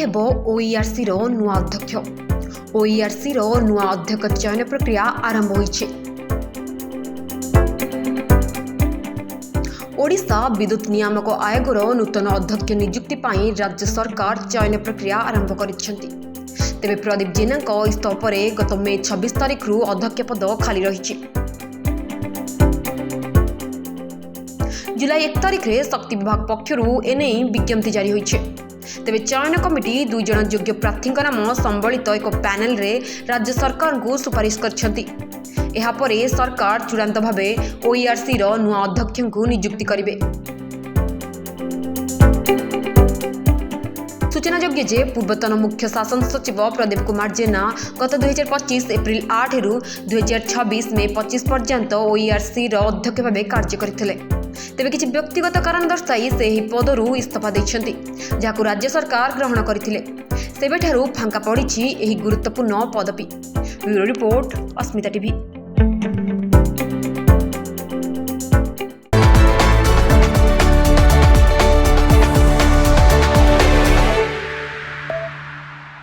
हेबो OERC रो नुआ अध्यक्ष। OERC रो नुआ अध्यक्ष चयन प्रक्रिया आरंभ होइछे। ओडिशा विद्युत नियामक आयोगर नूतन अध्यक्ष नियुक्ति पाई राज्य सरकार चयन प्रक्रिया आरंभ करिसेंती। तेबे प्रदीप जेना इस्तीफा पर गत मे 26 तारिख रु अध्यक्ष पद खाली रही। जुलाई 1 तारिख रे शक्ति विभाग पक्षरु एने विज्ञप्ति जारी होइछे। तेबे चयन कमिटी 2 जन योग्य प्रार्थी नाम संबलित एक पैनल रे राज्य सरकार को सुपारिश करछंती। एहा परे सरकार चूड़ांत भावे OERC रो नुआ अध्यक्ष को नियुक्ति करिवे। सूचनायोग्य जे पूर्वतन मुख्य शासन सचिव प्रदीप कुमार जेना गत 2025 एप्रिल 8 रु 2026 मे 25 पर्यंत OERC रो अध्यक्ष भावे कार्य करथिले। तेबे किछि व्यक्तिगत कारण दर्शाई से ही पदरु इस्तीफा दैछंती, जाकु राज्य सरकार ग्रहण करथिले। सेबेठारु फांका पड़िछि एही गुरुत्वपूर्ण पदवी। ब्यूरो रिपोर्ट अस्मिता टीवी।